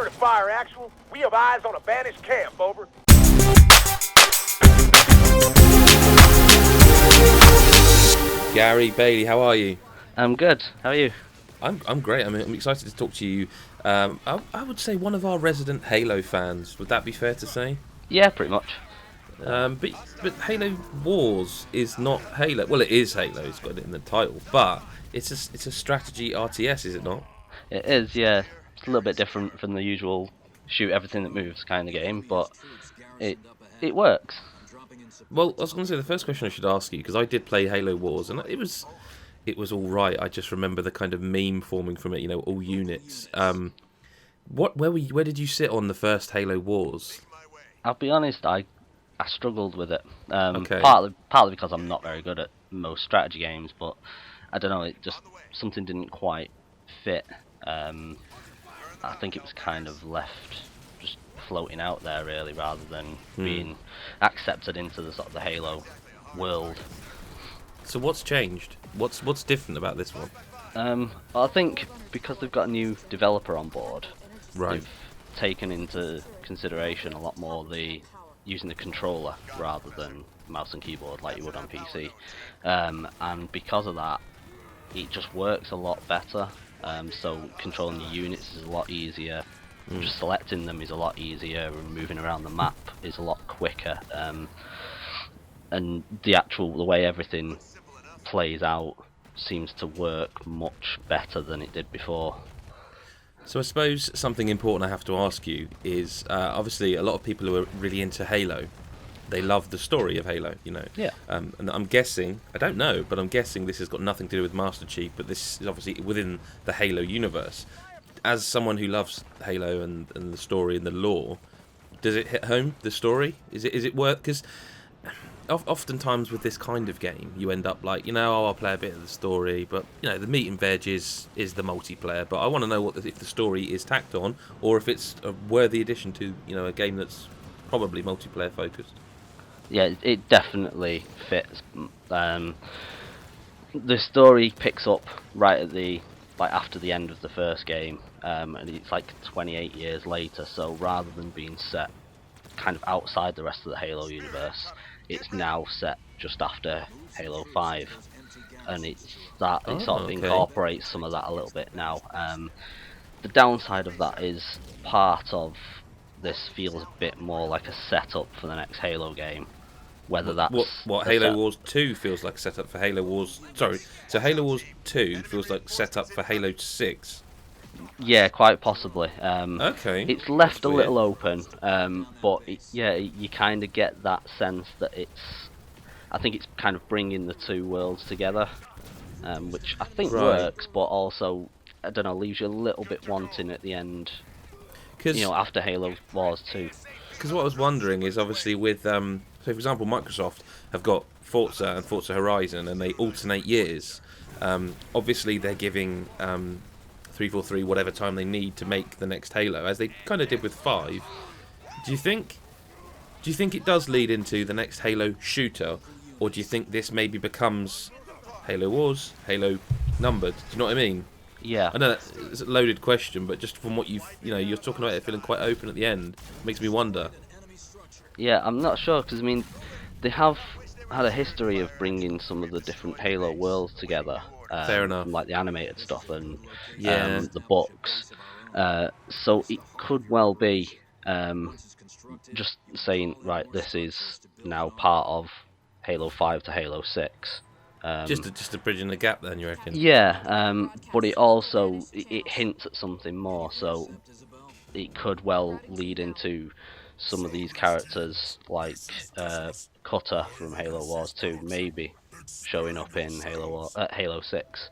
Return to fire, Actual. We have eyes on a banished camp, over. Gary, Bailey, how are you? I'm good. How are you? I'm great. I'm excited to talk to you. I would say one of our resident Halo fans. Would that be fair to say? Yeah, pretty much. But Halo Wars is not Halo. Well, it is Halo. It's got it in the title, but it's a strategy RTS, is it not? It is, yeah. It's a little bit different from the usual shoot everything that moves kind of game, but it works. Well, I was going to say the first question I should ask you, because I did play Halo Wars, and it was all right. I just remember the kind of meme forming from it, all units. Where did you sit on the first Halo Wars? I'll be honest, I struggled with it. Okay. Partly because I'm not very good at most strategy games, but I don't know, it just something didn't quite fit. I think it was kind of left just floating out there really, rather than being accepted into the sort of the Halo world. So what's changed? What's different about this one? Well, I think because they've got a new developer on board, Right. they've taken into consideration a lot more using the controller rather than mouse and keyboard like you would on PC. And because of that, it just works a lot better. So controlling the units is a lot easier. Just selecting them is a lot easier, and moving around the map is a lot quicker. And the way everything plays out seems to work much better than it did before. So I suppose something important I have to ask you is, obviously a lot of people who are really into Halo, they love the story of Halo, Yeah. And I'm guessing, I don't know, but I'm guessing this has got nothing to do with Master Chief, but this is obviously within the Halo universe. As someone who loves Halo and the story and the lore, does it hit home, the story? Is it worth? Because oftentimes with this kind of game, you end up like, I'll play a bit of the story, but the meat and veg is the multiplayer. But I want to know if the story is tacked on, or if it's a worthy addition to a game that's probably multiplayer focused. Yeah, it definitely fits. The story picks up right at after the end of the first game, and it's like 28 years later. So rather than being set kind of outside the rest of the Halo universe, it's now set just after Halo 5, and it sort of incorporates some of that a little bit now. The downside of that is part of this feels a bit more like a setup for the next Halo game. Whether that's what Halo Wars 2 feels like a setup for Halo Wars. Sorry, so Halo Wars 2 feels like setup for Halo 6. Yeah, quite possibly. Okay. It's left That's a weird. little open, but you kind of get that sense that I think it's kind of bringing the two worlds together, which I think works, but also, I don't know, leaves you a little bit wanting at the end. After Halo Wars 2. Because what I was wondering is obviously with, so for example, Microsoft have got Forza and Forza Horizon, and they alternate years. Obviously, they're giving 343 whatever time they need to make the next Halo, as they kind of did with 5. Do you think it does lead into the next Halo shooter, or do you think this maybe becomes Halo Wars, Halo numbered? Do you know what I mean? Yeah. I know it's a loaded question, but just from what you're talking about it feeling quite open at the end, makes me wonder. Yeah, I'm not sure, because they have had a history of bringing some of the different Halo worlds together. Fair enough. Like the animated stuff and the books. So it could well be just saying, right, this is now part of Halo 5 to Halo 6. Just a bridge in the gap, then, you reckon? Yeah, but it also it hints at something more, so it could well lead into some of these characters like Cutter from Halo Wars 2 maybe showing up in Halo 6,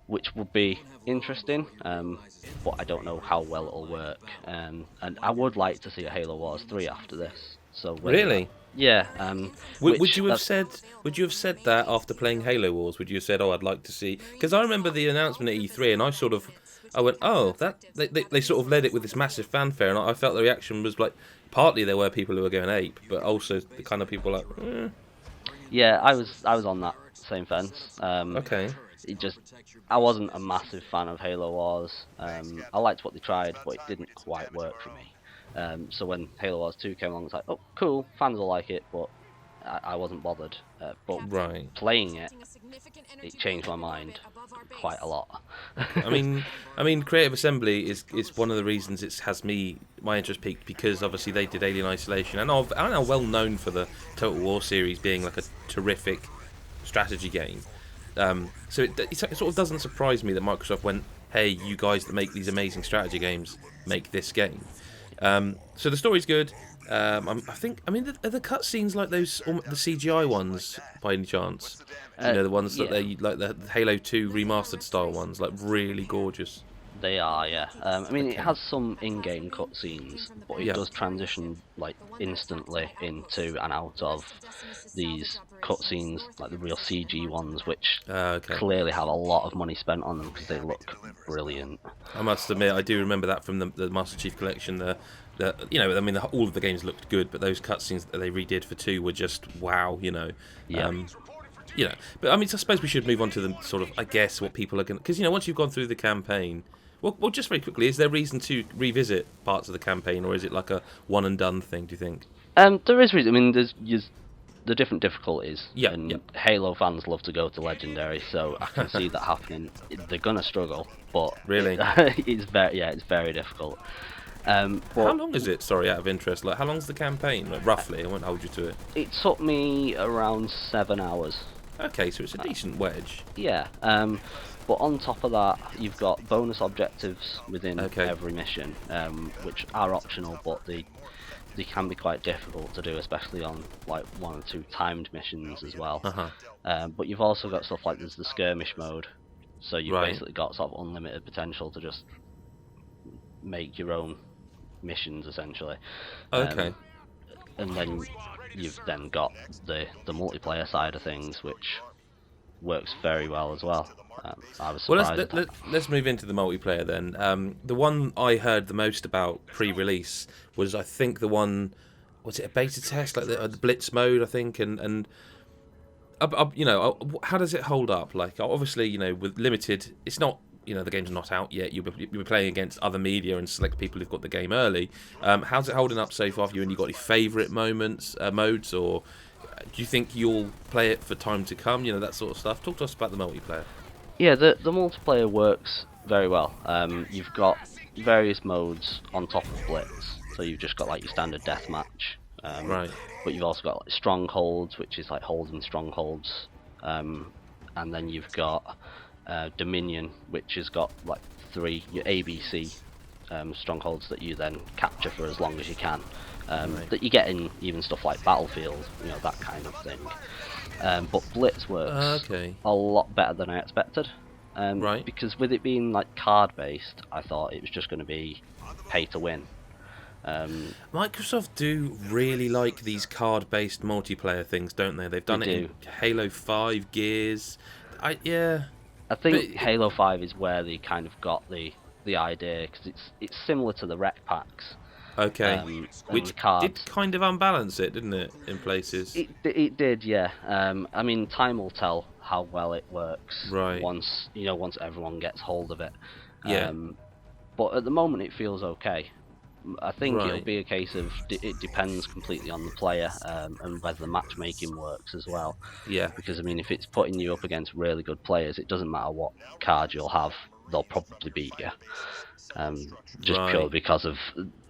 which would be interesting, but I don't know how well it'll work. And I would like to see a Halo Wars 3 after this. So really? Yeah. Would you have said that after playing Halo Wars? Would you have said, "Oh, I'd like to see"? Because I remember the announcement at E3, and I went, "Oh, that they sort of led it with this massive fanfare," and I felt the reaction was like, partly there were people who were going ape, but also the kind of people like, Yeah, I was on that same fence. Okay. I wasn't a massive fan of Halo Wars. I liked what they tried, but it didn't quite work for me. So when Halo Wars 2 came along, it's like, oh, cool, fans will like it, but I wasn't bothered. But Right. playing it changed my mind quite a lot. I mean, Creative Assembly is one of the reasons it has my interest peaked, because obviously they did Alien Isolation, and are well known for the Total War series being like a terrific strategy game. So it sort of doesn't surprise me that Microsoft went, hey, you guys that make these amazing strategy games, make this game. So the story's good. Are the cutscenes like those, the CGI ones by any chance? The ones that they like, the Halo 2 remastered style ones, like really gorgeous. They are, yeah. It has some in-game cutscenes, but it does transition like instantly into and out of these cutscenes, like the real CG ones, which clearly have a lot of money spent on them because they look brilliant. I must admit, I do remember that from the Master Chief Collection. All of the games looked good, but those cutscenes that they redid for 2 were just wow. Yeah. But I suppose we should move on to the sort of, I guess, what people are going to... Because, once you've gone through the campaign... Well, just very quickly, is there reason to revisit parts of the campaign, or is it like a one-and-done thing, do you think? There is reason. There's the different difficulties. Yeah. Halo fans love to go to Legendary, so I can see that happening. They're going to struggle, but... Really? It's very difficult. But how long is it? Sorry, out of interest. Like, how long's the campaign? Like, roughly, I won't hold you to it. It took me around 7 hours. Okay, so it's a decent wedge. Yeah. But on top of that, you've got bonus objectives within every mission, which are optional, but they can be quite difficult to do, especially on like 1 or 2 timed missions as well. But you've also got stuff like there's the skirmish mode, so you've basically got sort of unlimited potential to just make your own missions essentially. And then you've then got the multiplayer side of things, which works very well as well. I was surprised. Well, let's move into the multiplayer then. The one I heard the most about pre-release was, I think, the one, was it a beta test, like the Blitz mode, I think, and how does it hold up? Like, obviously, with limited, it's not, the game's not out yet. You'll be playing against other media and select people who've got the game early. How's it holding up so far for you? And you got any favourite modes, or do you think you'll play it for time to come? That sort of stuff. Talk to us about the multiplayer. Yeah, the multiplayer works very well. You've got various modes on top of Blitz, so you've just got like your standard deathmatch. But you've also got like strongholds, which is like holding strongholds, and then you've got Dominion, which has got like 3 your ABC strongholds that you then capture for as long as you can. That you get in even stuff like Battlefield, that kind of thing. But Blitz works a lot better than I expected. Because with it being like card based, I thought it was just going to be pay to win. Microsoft do really like these card-based multiplayer things, don't they? They've done it in Halo 5, Gears. I think Halo 5 is where they kind of got the idea, because it's similar to the rec packs. Which did kind of unbalance it, didn't it, in places? It did, yeah. Time will tell how well it works once everyone gets hold of it. But at the moment it feels okay. I think it'll be a case of it depends completely on the player, and whether the matchmaking works as well. Yeah. Because if it's putting you up against really good players, it doesn't matter what card you'll have, they'll probably beat you. Purely because of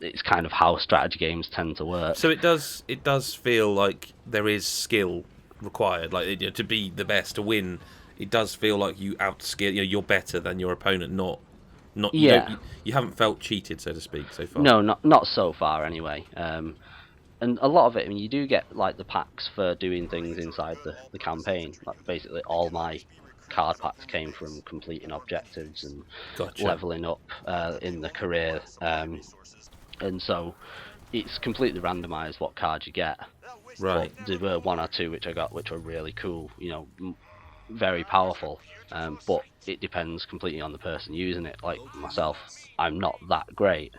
it's kind of how strategy games tend to work. So it does feel like there is skill required, like to be the best, to win. It does feel like you outskill, you're better than your opponent. You haven't felt cheated, so to speak, so far. No, not so far anyway. And a lot of it, you do get like the packs for doing things inside the campaign. Like basically all my card packs came from completing objectives and leveling up in the career, and so it's completely randomised what cards you get. But there were 1 or 2 which I got which were really cool, very powerful, but it depends completely on the person using it. Like myself, I'm not that great,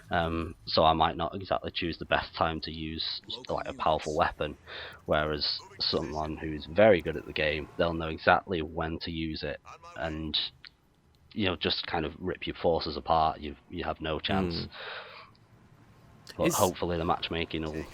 so I might not exactly choose the best time to use like a powerful weapon, whereas someone who's very good at the game, they'll know exactly when to use it, and just kind of rip your forces apart. You have no chance. But hopefully the matchmaking will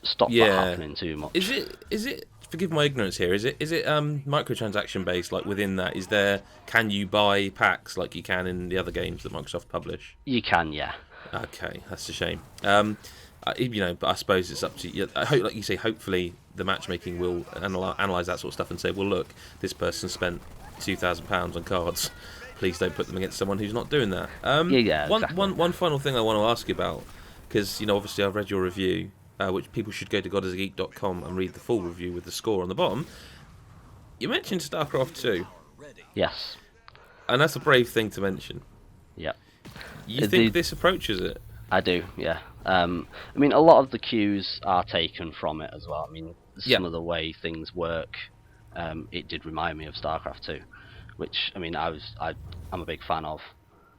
stop that happening too much. Is it? Forgive my ignorance here. Is it microtransaction based? Like within that, can you buy packs like you can in the other games that Microsoft publish? You can, yeah. Okay, that's a shame. But I suppose it's up to you. I hope, like you say, hopefully the matchmaking will analyse that sort of stuff and say, well, look, this person spent £2,000 on cards. Please don't put them against someone who's not doing that. Exactly. One final thing I want to ask you about, because obviously I've read your review. Which people should go to godisgeek.com and read the full review with the score on the bottom. You mentioned StarCraft II. Yes. And that's a brave thing to mention. Yeah. You think this approaches it? I do, yeah. I mean, a lot of the cues are taken from it as well. I mean, some of the way things work, it did remind me of StarCraft II, which, I mean, I'm a big fan of.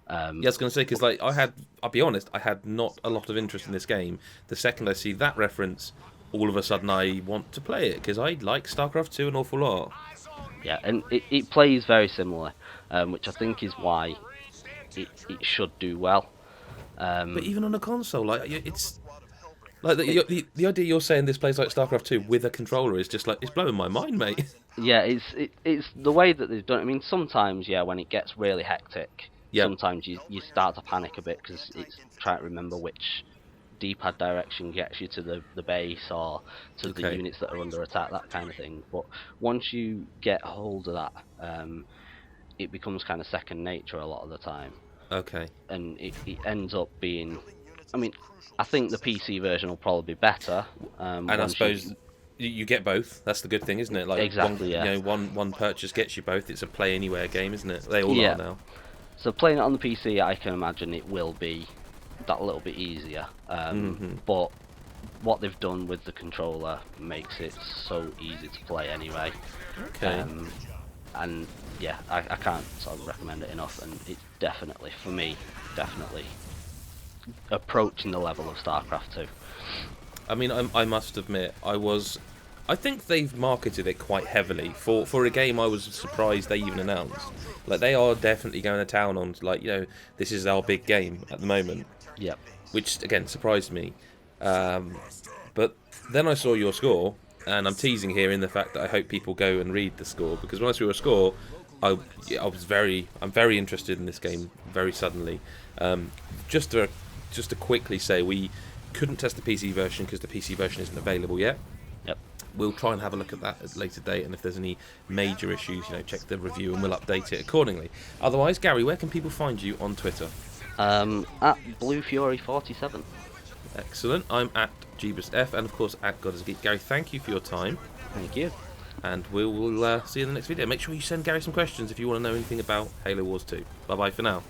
I was going to say, because I'll be honest, I had not a lot of interest in this game. The second I see that reference, all of a sudden I want to play it, because I like StarCraft 2 an awful lot. Yeah, and it plays very similar, which I think is why it should do well. But even on a console, it's like the idea you're saying this plays like StarCraft 2 with a controller is just it's blowing my mind, mate. Yeah, it's the way that they've done it. I mean, sometimes, when it gets really hectic, sometimes you start to panic a bit because it's trying to remember which D-pad direction gets you to the base or to the units that are under attack, that kind of thing. But once you get hold of that, it becomes kind of second nature a lot of the time. Okay. And it ends up being... I mean, I think the PC version will probably be better. And I suppose you get both. That's the good thing, isn't it? Like exactly, one purchase gets you both. It's a play anywhere game, isn't it? They all are now. So playing it on the PC, I can imagine it will be that little bit easier. But what they've done with the controller makes it so easy to play anyway. Okay. And yeah, I can't sort of recommend it enough. And it's definitely, for me, approaching the level of StarCraft II. I mean, I must admit, I think they've marketed it quite heavily for a game. I was surprised they even announced. Like, they are definitely going to town on, this is our big game at the moment. Yep. Which again surprised me. But then I saw your score, and I'm teasing here in the fact that I hope people go and read the score, because when I saw your score, I'm very interested in this game very suddenly. Just to quickly say, we couldn't test the PC version because the PC version isn't available yet. Yep. We'll try and have a look at that at a later date, and if there's any major issues, check the review and we'll update it accordingly. Otherwise, Gary, where can people find you on Twitter? At BlueFury47. Excellent. I'm at JeebusF, and of course at godisgeek. Gary, thank you for your time. Thank you. And we will see you in the next video. Make sure you send Gary some questions if you want to know anything about Halo Wars 2. Bye bye for now.